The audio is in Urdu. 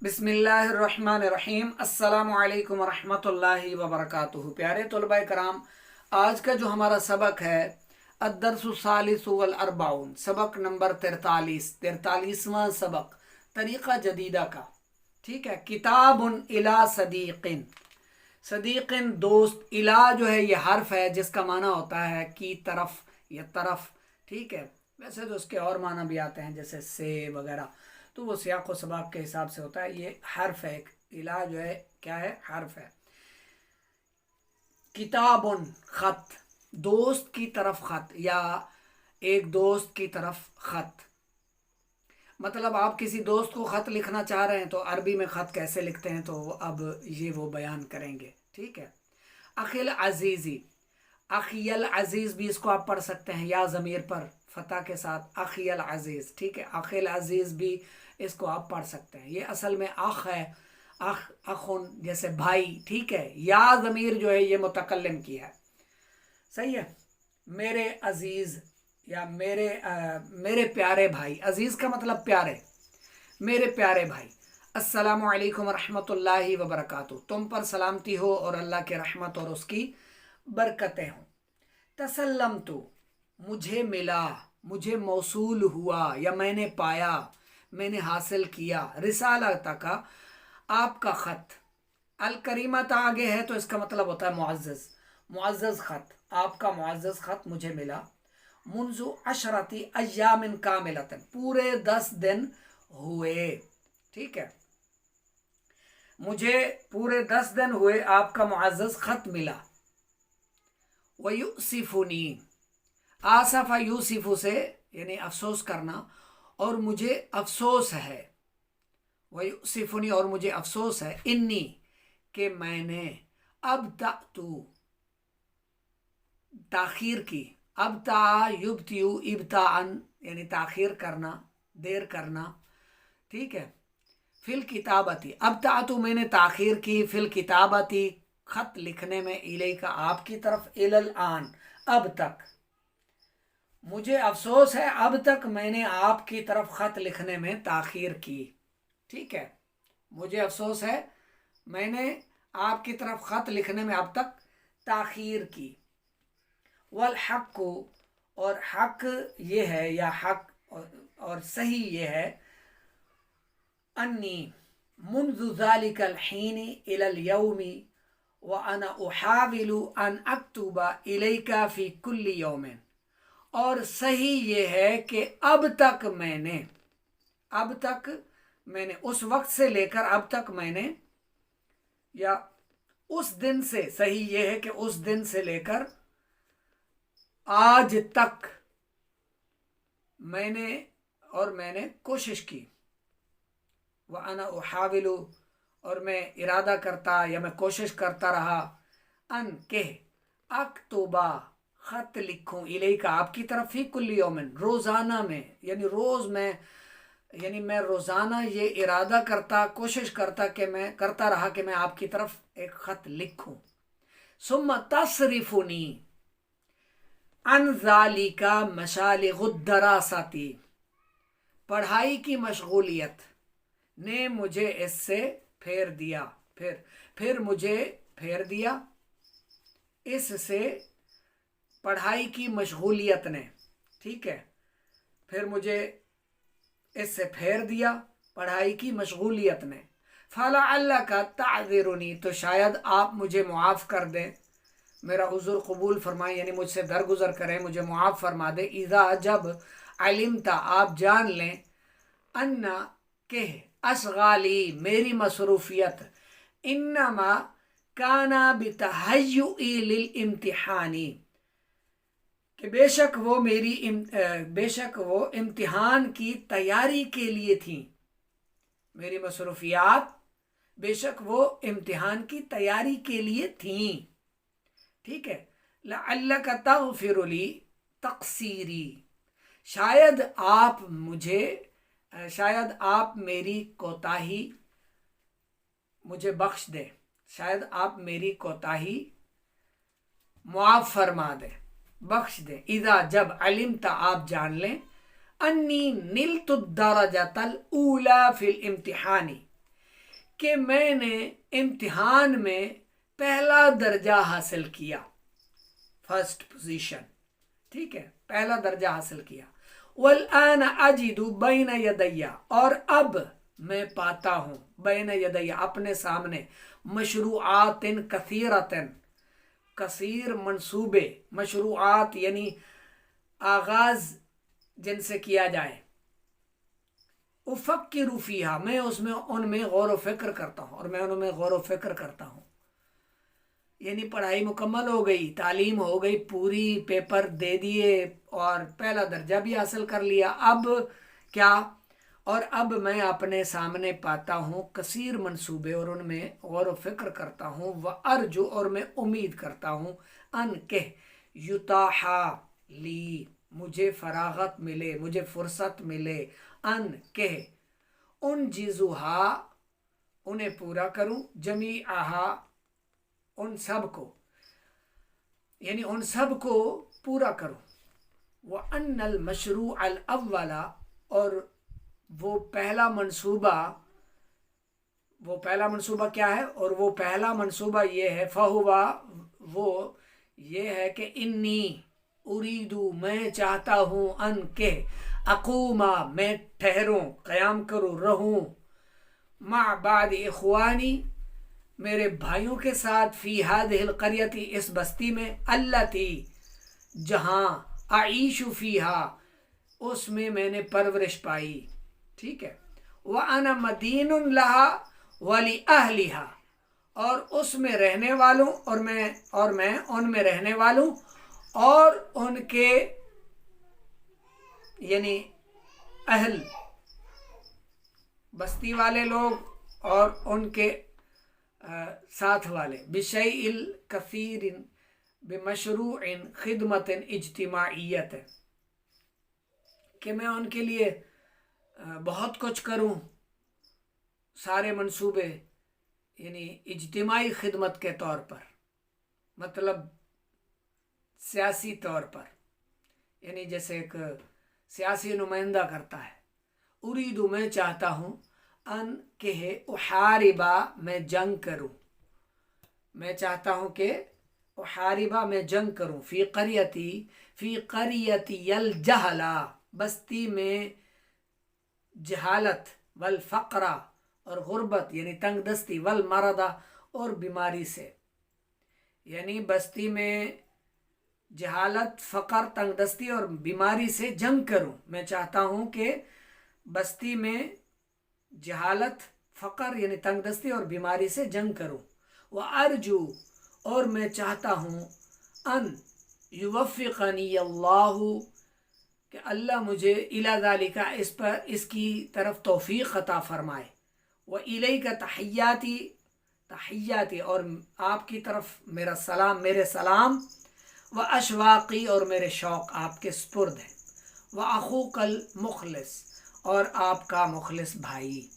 بسم اللہ الرحمن الرحیم۔ السلام علیکم ورحمۃ اللہ وبرکاتہ۔ پیارے طلباء کرام، آج کا جو ہمارا سبق ہے الدرس الثالث والاربعون، سبق نمبر 43واں سبق طریقہ جدیدہ کا، ٹھیک ہے۔ کتاب الی صدیق، صدیق دوست، الی جو ہے یہ حرف ہے جس کا معنی ہوتا ہے کی طرف یا طرف، ٹھیک ہے۔ ویسے تو اس کے اور معنی بھی آتے ہیں جیسے سے وغیرہ، تو وہ سیاق و سباق کے حساب سے ہوتا ہے۔ یہ حرف ہے، الا جو ہے کیا ہے؟ حرف ہے۔ کتاب خط، دوست کی طرف خط یا ایک دوست کی طرف خط، مطلب آپ کسی دوست کو خط لکھنا چاہ رہے ہیں تو عربی میں خط کیسے لکھتے ہیں تو اب یہ وہ بیان کریں گے، ٹھیک ہے۔ اخی العزیزی، اخی العزیز بھی اس کو آپ پڑھ سکتے ہیں یا ضمیر پر فتح کے ساتھ، اخی العزیز، ٹھیک ہے۔ اخی العزیز بھی اس کو آپ پڑھ سکتے ہیں۔ یہ اصل میں اخ ہے، اخن جیسے بھائی، ٹھیک ہے۔ یا ضمیر جو ہے یہ متکلم کی ہے، صحیح ہے۔ میرے عزیز یا میرے پیارے بھائی، عزیز کا مطلب پیارے، میرے پیارے بھائی۔ السلام علیکم ورحمۃ اللہ وبرکاتہ، تم پر سلامتی ہو اور اللہ کے رحمت اور اس کی برکتیں ہوں۔ تسلمت، مجھے ملا، مجھے موصول ہوا یا میں نے پایا، میں نے حاصل کیا، رسالہ کا، آپ کا خط۔ الکریمت آگے ہے تو اس کا مطلب ہوتا ہے معزز، معزز خط، آپ کا معزز خط مجھے ملا۔ منذ عشرتی ایام کاملۃ، پورے 10 دن ہوئے، ٹھیک ہے۔ مجھے پورے 10 دن ہوئے آپ کا معزز خط ملا۔ وَيُؤْسِفُنِي، آصف یوسف سے یعنی افسوس کرنا، اور مجھے افسوس ہے۔ وَيُؤْسِفُنِي، اور مجھے افسوس ہے، انی، کہ میں نے، ابتعت، تاخیر کی، ابتع یبتیو ابتاعن یعنی تاخیر کرنا، دیر کرنا، ٹھیک ہے۔ فی الکتابتی، ابتعت میں نے تاخیر کی، فی الکتابتی خط لکھنے میں، الیک آپ کی طرف، الی الآن اب تک، مجھے افسوس ہے اب تک میں نے آپ کی طرف خط لکھنے میں تاخیر کی، ٹھیک ہے۔ مجھے افسوس ہے میں نے آپ کی طرف خط لکھنے میں اب تک تاخیر کی۔ والحق، اور حق یہ ہے یا حق اور صحیح یہ ہے، انی، منذ ذلك الحین الى اليوم وانا احاول ان اکتب الیک فی کل یوم، اور صحیح یہ ہے کہ اب تک میں نے، اس وقت سے لے کر اب تک میں نے، یا اس دن سے، صحیح یہ ہے کہ اس دن سے لے کر آج تک میں نے کوشش کی۔ وَأَنَا أُحَاوِلُ، اور میں ارادہ کرتا یا میں کوشش کرتا رہا، ان کہ اکتبا خط لکھوں، الیک آپ کی طرف، فی کل یومن روزانہ میں، یعنی میں روزانہ یہ ارادہ کرتا، کوشش کرتا کہ میں کرتا رہا کہ میں آپ کی طرف ایک خط لکھوں۔ ثم تصرفنی عن ذالک مشالغ الدراست، پڑھائی کی مشغولیت نے مجھے اس سے پھیر دیا، پھر مجھے پھیر دیا اس سے، پڑھائی کی مشغولیت نے، ٹھیک ہے۔ پھر مجھے اس سے پھیر دیا پڑھائی کی مشغولیت نے۔ فَلَعَلَّكَ تَعْذِرُنِي، تو شاید آپ مجھے معاف کر دیں، میرا عذر قبول فرمائیں، یعنی مجھ سے درگزر کریں، مجھے معاف فرما دے۔ اذا، جب، علمت، آپ جان لیں، ان، کہ، اشغالی، میری مصروفیت، انما کانا بتہیئی للامتحان، کہ بے شک وہ امتحان کی تیاری کے لیے تھیں، میری مصروفیات بے شک وہ امتحان کی تیاری کے لیے تھیں، ٹھیک ہے۔ لعلک تغفر لی تقصیری، شاید آپ میری کوتاہی مجھے بخش دے، شاید آپ میری کوتاہی معاف فرما دے، بخش دے۔ اذا، جب، علمت، آپ جان لیں، انی نلت الدرجۃ الاولی فی الامتحان، کہ میں نے امتحان میں پہلا درجہ حاصل کیا، فرسٹ پوزیشن، ٹھیک ہے، پہلا درجہ حاصل کیا۔ والآن اجد بین یدی، اور اب میں پاتا ہوں، بین یدی اپنے سامنے، مشروعات کثیرۃ، کثیر منصوبے، مشروعات یعنی آغاز جن سے کیا جائے، افکر فیہا، میں ان میں غور و فکر کرتا ہوں، اور میں ان میں غور و فکر کرتا ہوں، یعنی پڑھائی مکمل ہو گئی، تعلیم ہو گئی پوری، پیپر دے دیے اور پہلا درجہ بھی حاصل کر لیا، اب کیا؟ اور اب میں اپنے سامنے پاتا ہوں کثیر منصوبے، اور ان میں غور و فکر کرتا ہوں، وَأَرْجُو، اور میں امید کرتا ہوں، ان کہ یتاحا لی، مجھے فراغت ملے، مجھے فرصت ملے، ان کہ انجزوہا، انہیں پورا کروں، جمیعہا، ان سب کو، یعنی ان سب کو پورا کروں، وَأَنَّ الْمَشْرُوعَ الْأَوَّلَ، اور وہ پہلا منصوبہ کیا ہے؟ اور وہ پہلا منصوبہ یہ ہے، فَهُوَ، وہ یہ ہے کہ انی اریدو، میں چاہتا ہوں، ان کہ اقوما، میں ٹھہروں، قیام کروں، رہوں، مع بعد اخوانی، میرے بھائیوں کے ساتھ، فی ہذہ القریۃ، اس بستی میں، التی، جہاں، اعیش فیہا، اس میں نے پرورش پائی، ٹھیک ہے، وانا مدین لہا ولأہلہا، اور اس میں رہنے والوں، اور میں ان میں رہنے والوں اور ان کے یعنی اہل، بستی والے لوگ اور ان کے ساتھ والے، بشیء الکثیر بمشروع خدمت اجتماعیت، کہ میں ان کے لیے بہت کچھ کروں، سارے منصوبے، یعنی اجتماعی خدمت کے طور پر، مطلب سیاسی طور پر، یعنی جیسے ایک سیاسی نمائندہ کرتا ہے، اریدو، میں چاہتا ہوں، ان کہ احاربا، میں جنگ کروں، میں چاہتا ہوں کہ احاربا، میں جنگ کروں، فی قریتی الجہلا، بستی میں جہالت، والفقر، اور غربت یعنی تنگ دستی، والمرض، اور بیماری سے، یعنی بستی میں جہالت، فقر، تنگ دستی اور بیماری سے جنگ کروں، میں چاہتا ہوں کہ بستی میں جہالت، فقر یعنی تنگ دستی اور بیماری سے جنگ کروں، وَأَرْجُو، اور میں چاہتا ہوں، ان یوفقنی اللہ، کہ اللہ مجھے الی ذالک، اس کی طرف توفیق عطا فرمائے، وَإِلَيْكَ تحیاتی، اور آپ کی طرف میرا سلام، میرے سلام، واشواقی، اور میرے شوق آپ کے سپرد ہیں، واخوک المخلص، اور آپ کا مخلص بھائی۔